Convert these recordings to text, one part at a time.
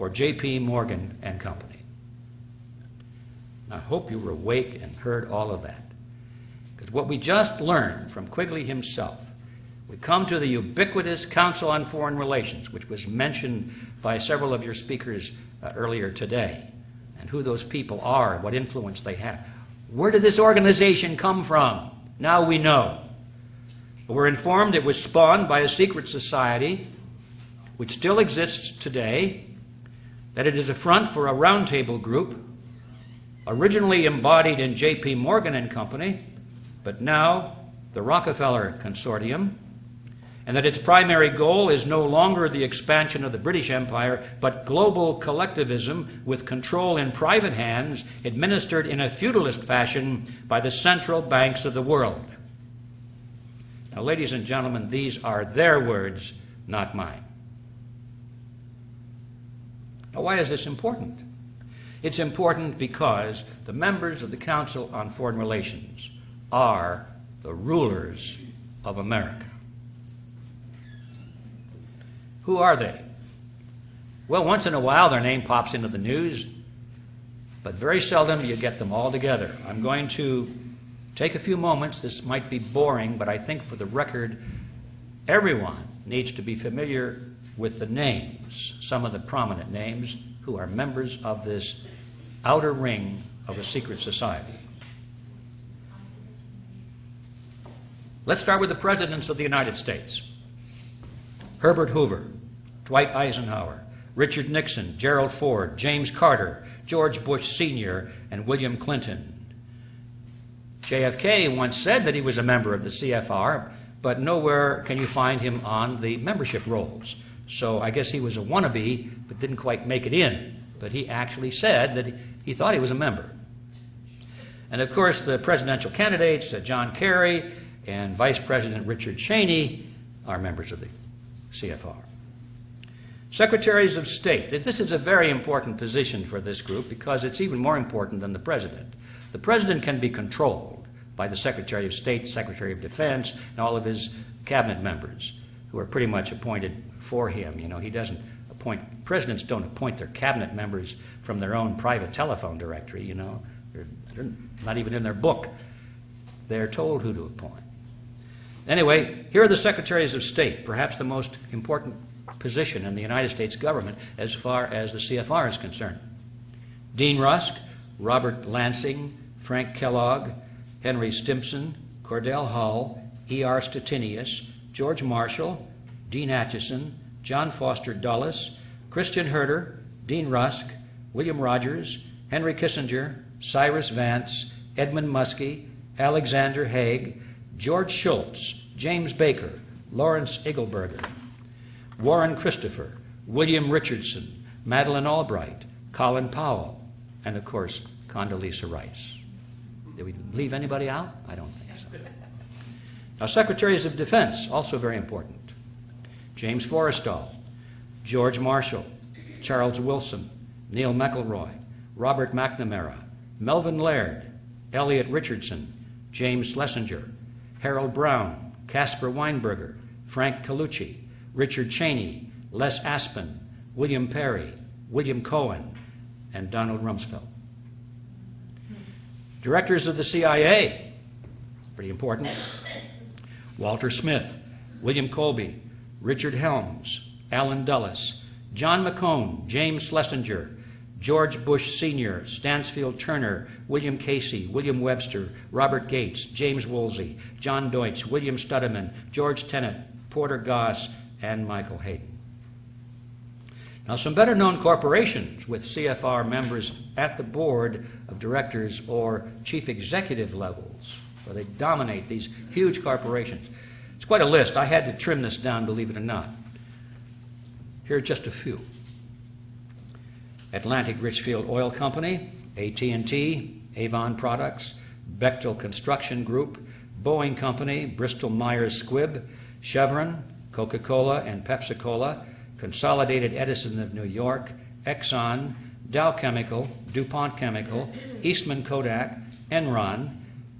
for J.P. Morgan and Company. I hope you were awake and heard all of that. Because what we just learned from Quigley himself, we come to the ubiquitous Council on Foreign Relations, which was mentioned by several of your speakers earlier today, and who those people are, what influence they have. Where did this organization come from? Now we know. We're informed it was spawned by a secret society which still exists today, that it is a front for a roundtable group originally embodied in J.P. Morgan and Company, but now the Rockefeller Consortium, and that its primary goal is no longer the expansion of the British Empire, but global collectivism with control in private hands, administered in a feudalist fashion by the central banks of the world. Now, ladies and gentlemen, these are their words, not mine. Now, why is this important? It's important because the members of the Council on Foreign Relations are the rulers of America. Who are they? Well, once in a while their name pops into the news, but very seldom you get them all together. I'm going to take a few moments. This might be boring, but I think for the record, everyone needs to be familiar with the names, some of the prominent names, who are members of this outer ring of a secret society. Let's start with the presidents of the United States. Herbert Hoover, Dwight Eisenhower, Richard Nixon, Gerald Ford, James Carter, George Bush Sr., and William Clinton. JFK once said that he was a member of the CFR, but nowhere can you find him on the membership rolls. So I guess he was a wannabe, but didn't quite make it in. But he actually said that he thought he was a member. And of course, the presidential candidates, John Kerry and Vice President Richard Cheney, are members of the CFR. Secretaries of State. This is a very important position for this group because it's even more important than the president. The president can be controlled by the Secretary of State, Secretary of Defense, and all of his cabinet members who are pretty much appointed for him. You know, he doesn't appoint, presidents don't appoint their cabinet members from their own private telephone directory, you know. They're not even in their book. They're told who to appoint. Anyway, here are the Secretaries of State, perhaps the most important position in the United States government as far as the CFR is concerned. Dean Rusk, Robert Lansing, Frank Kellogg, Henry Stimson, Cordell Hull, E.R. Stettinius, George Marshall, Dean Acheson, John Foster Dulles, Christian Herter, Dean Rusk, William Rogers, Henry Kissinger, Cyrus Vance, Edmund Muskie, Alexander Haig, George Shultz, James Baker, Lawrence Eagleburger, Warren Christopher, William Richardson, Madeleine Albright, Colin Powell, and of course, Condoleezza Rice. Did we leave anybody out? I don't think so. Now, Secretaries of Defense, also very important. James Forrestal, George Marshall, Charles Wilson, Neil McElroy, Robert McNamara, Melvin Laird, Elliot Richardson, James Schlesinger, Harold Brown, Caspar Weinberger, Frank Colucci, Richard Cheney, Les Aspin, William Perry, William Cohen, and Donald Rumsfeld. Directors of the CIA, pretty important. Walter Smith, William Colby, Richard Helms, Allen Dulles, John McCone, James Schlesinger, George Bush Sr., Stansfield Turner, William Casey, William Webster, Robert Gates, James Woolsey, John Deutsch, William Studeman, George Tenet, Porter Goss, and Michael Hayden. Now, some better-known corporations with CFR members at the board of directors or chief executive levels, where they dominate these huge corporations. It's quite a list. I had to trim this down, believe it or not. Here are just a few. Atlantic Richfield Oil Company, AT&T, Avon Products, Bechtel Construction Group, Boeing Company, Bristol Myers Squibb, Chevron, Coca-Cola and Pepsi-Cola, Consolidated Edison of New York, Exxon, Dow Chemical, DuPont Chemical, Eastman Kodak, Enron,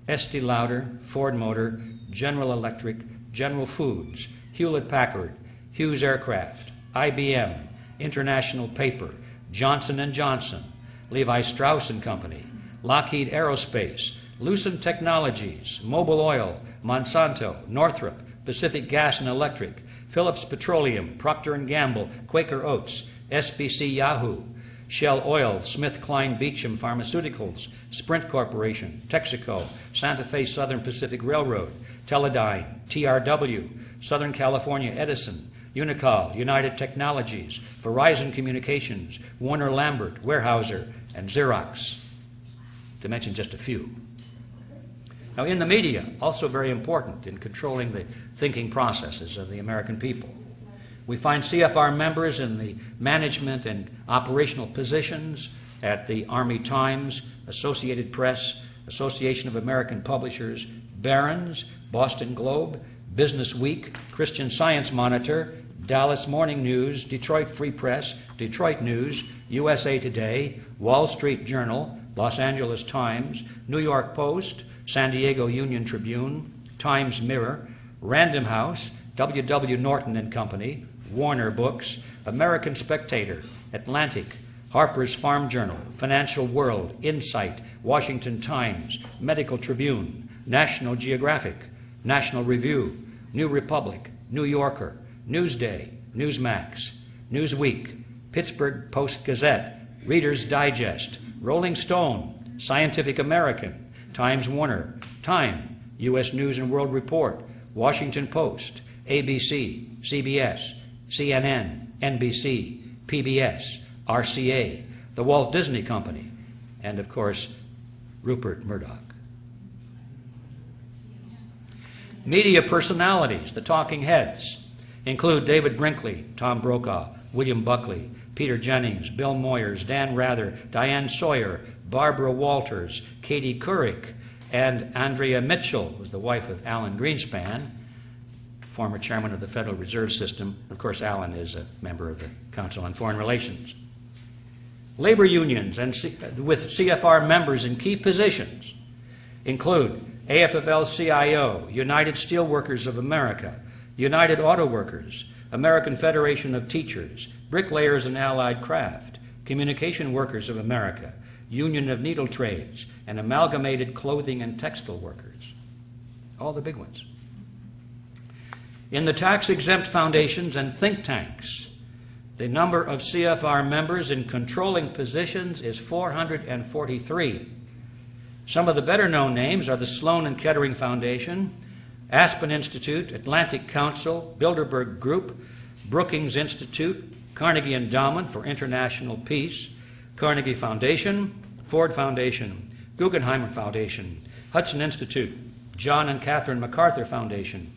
Estee Lauder, Ford Motor, General Electric, General Foods, Hewlett-Packard, Hughes Aircraft, IBM, International Paper, Johnson & Johnson, Levi Strauss & Company, Lockheed Aerospace, Lucent Technologies, Mobil Oil, Monsanto, Northrop, Pacific Gas and Electric, Phillips Petroleum, Procter & Gamble, Quaker Oats, SBC Yahoo, Shell Oil, SmithKline Beecham Pharmaceuticals, Sprint Corporation, Texaco, Santa Fe Southern Pacific Railroad, Teledyne, TRW, Southern California Edison, Unicol, United Technologies, Verizon Communications, Warner Lambert, Weyerhaeuser, and Xerox, to mention just a few. Now, in the media, also very important in controlling the thinking processes of the American people. We find CFR members in the management and operational positions at the Army Times, Associated Press, Association of American Publishers, Barron's, Boston Globe, Business Week, Christian Science Monitor, Dallas Morning News, Detroit Free Press, Detroit News, USA Today, Wall Street Journal, Los Angeles Times, New York Post, San Diego Union Tribune, Times Mirror, Random House, W.W. Norton and Company, Warner Books, American Spectator, Atlantic, Harper's Farm Journal, Financial World, Insight, Washington Times, Medical Tribune, National Geographic, National Review, New Republic, New Yorker, Newsday, Newsmax, Newsweek, Pittsburgh Post-Gazette, Reader's Digest, Rolling Stone, Scientific American, Times Warner, Time, U.S. News and World Report, Washington Post, ABC, CBS, CNN, NBC, PBS, RCA, the Walt Disney Company, and of course, Rupert Murdoch. Media personalities, the talking heads, include David Brinkley, Tom Brokaw, William Buckley, Peter Jennings, Bill Moyers, Dan Rather, Diane Sawyer, Barbara Walters, Katie Couric, and Andrea Mitchell, was the wife of Alan Greenspan, former chairman of the Federal Reserve System. Of course, Alan is a member of the Council on Foreign Relations. Labor unions and with CFR members in key positions include AFL-CIO, United Steelworkers of America, United Auto Workers, American Federation of Teachers, Bricklayers and Allied Craft, Communication Workers of America, Union of Needle Trades, and Amalgamated Clothing and Textile Workers. All the big ones. In the tax-exempt foundations and think tanks, the number of CFR members in controlling positions is 443. Some of the better-known names are the Sloan and Kettering Foundation, Aspen Institute, Atlantic Council, Bilderberg Group, Brookings Institute, Carnegie Endowment for International Peace, Carnegie Foundation, Ford Foundation, Guggenheim Foundation, Hudson Institute, John and Catherine MacArthur Foundation,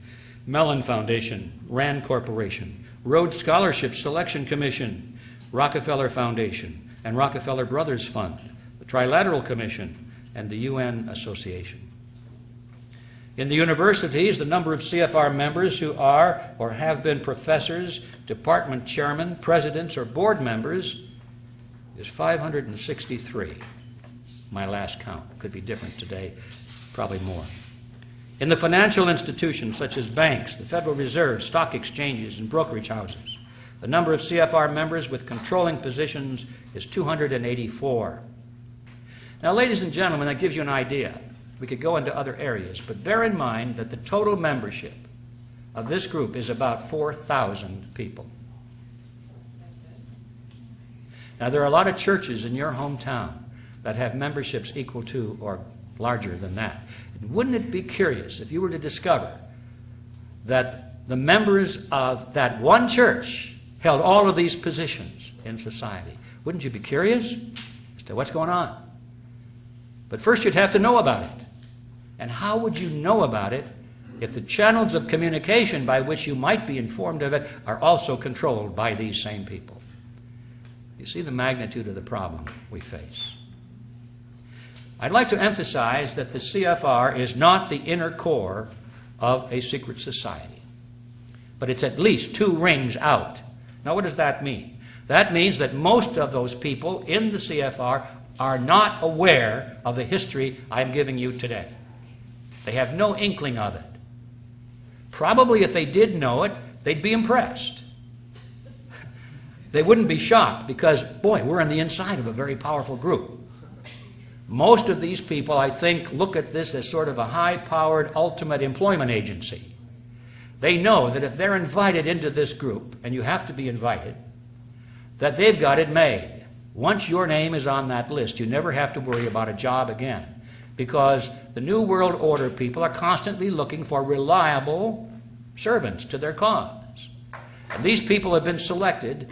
Mellon Foundation, Rand Corporation, Rhodes Scholarship Selection Commission, Rockefeller Foundation, and Rockefeller Brothers Fund, the Trilateral Commission, and the UN Association. In the universities, the number of CFR members who are or have been professors, department chairmen, presidents, or board members is 563. My last count. Could be different today, probably more. In the financial institutions such as banks, the Federal Reserve, stock exchanges, and brokerage houses, the number of CFR members with controlling positions is 284. Now, ladies and gentlemen, that gives you an idea. We could go into other areas, but bear in mind that the total membership of this group is about 4,000 people. Now, there are a lot of churches in your hometown that have memberships equal to or larger than that. And wouldn't it be curious if you were to discover that the members of that one church held all of these positions in society? Wouldn't you be curious as to what's going on? But first you'd have to know about it. And how would you know about it if the channels of communication by which you might be informed of it are also controlled by these same people? You see the magnitude of the problem we face. I'd like to emphasize that the CFR is not the inner core of a secret society, but it's at least 2 rings out. Now, what does that mean? That means that most of those people in the CFR are not aware of the history I'm giving you today. They have no inkling of it. Probably if they did know it, they'd be impressed. they wouldn't be shocked because, boy, we're on the inside of a very powerful group. Most of these people, I think, look at this as sort of a high-powered ultimate employment agency. They know that if they're invited into this group, and you have to be invited, that they've got it made. Once your name is on that list, you never have to worry about a job again, because the New World Order people are constantly looking for reliable servants to their cause. And these people have been selected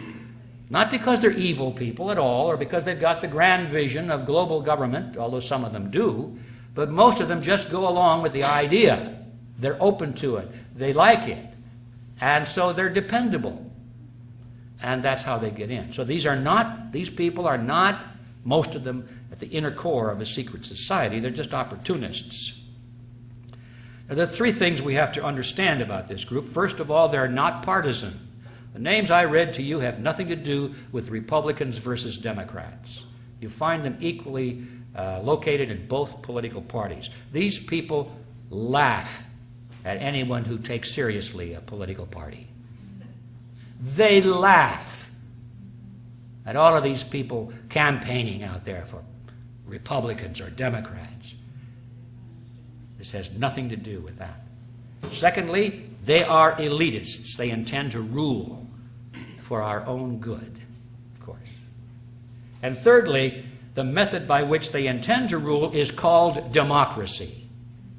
not because they're evil people at all, or because they've got the grand vision of global government, although some of them do, but most of them just go along with the idea. They're open to it. They like it. And so they're dependable. And that's how they get in. So these people are not, most of them, at the inner core of a secret society. They're just opportunists. Now, there are three things we have to understand about this group. First of all, they're not partisan. The names I read to you have nothing to do with Republicans versus Democrats. You find them equally located in both political parties. These people laugh at anyone who takes seriously a political party. They laugh at all of these people campaigning out there for Republicans or Democrats. This has nothing to do with that. Secondly, they are elitists. They intend to rule for our own good, of course. And thirdly, the method by which they intend to rule is called democracy.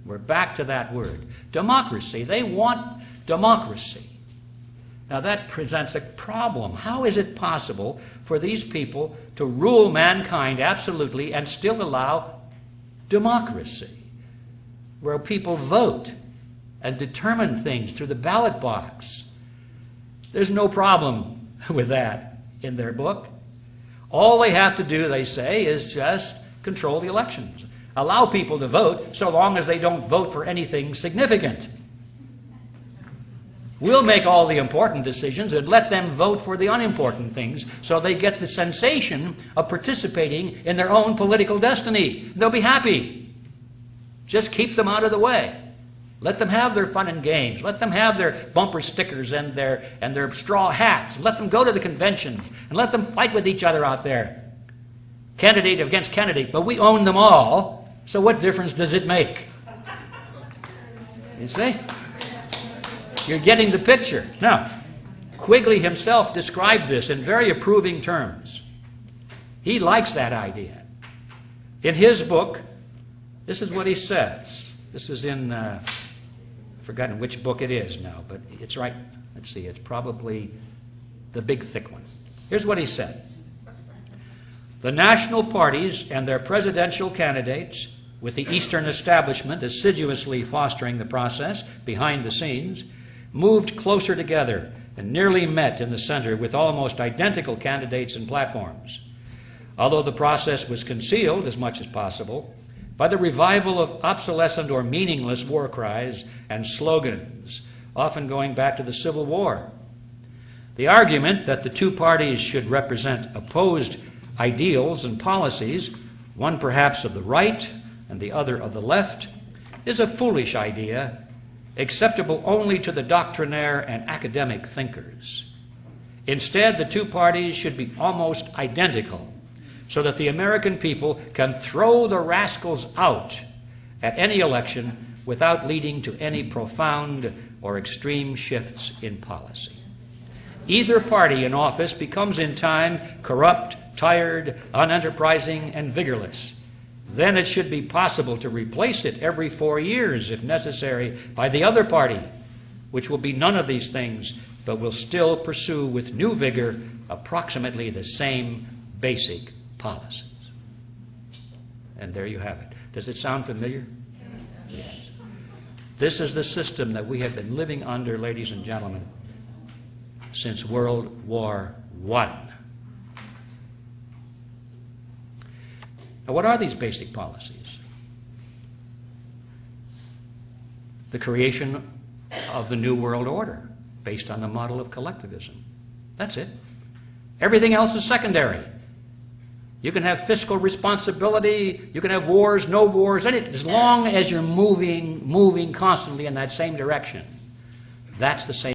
We're back to that word. Democracy. They want democracy. Now that presents a problem. How is it possible for these people to rule mankind absolutely and still allow democracy, where people vote and determine things through the ballot box? There's no problem with that in their book. All they have to do, they say, is just control the elections. Allow people to vote so long as they don't vote for anything significant. We'll make all the important decisions and let them vote for the unimportant things so they get the sensation of participating in their own political destiny. They'll be happy. Just keep them out of the way. Let them have their fun and games. Let them have their bumper stickers and their straw hats. Let them go to the conventions and let them fight with each other out there. Candidate against candidate, but we own them all, so what difference does it make? You see? You're getting the picture. Now, Quigley himself described this in very approving terms. He likes that idea. In his book, this is what he says. This is in, I've forgotten which book it is now, but it's right. Let's see, it's probably the big thick one. Here's what he said. The national parties and their presidential candidates, with the Eastern establishment assiduously fostering the process behind the scenes, moved closer together and nearly met in the center with almost identical candidates and platforms. Although the process was concealed as much as possible by the revival of obsolescent or meaningless war cries and slogans, often going back to the Civil War. The argument that the two parties should represent opposed ideals and policies, one perhaps of the right and the other of the left, is a foolish idea, acceptable only to the doctrinaire and academic thinkers. Instead, the two parties should be almost identical, so that the American people can throw the rascals out at any election without leading to any profound or extreme shifts in policy. Either party in office becomes in time corrupt, tired, unenterprising, and vigorless. Then it should be possible to replace it every 4 years, if necessary, by the other party, which will be none of these things, but will still pursue with new vigor approximately the same basic policies. And there you have it. Does it sound familiar? Yes. This is the system that we have been living under, ladies and gentlemen, since World War I. Now, what are these basic policies? The creation of the New World Order, based on the model of collectivism. That's it. Everything else is secondary. You can have fiscal responsibility, you can have wars, no wars, anything, as long as you're moving constantly in that same direction. That's the same.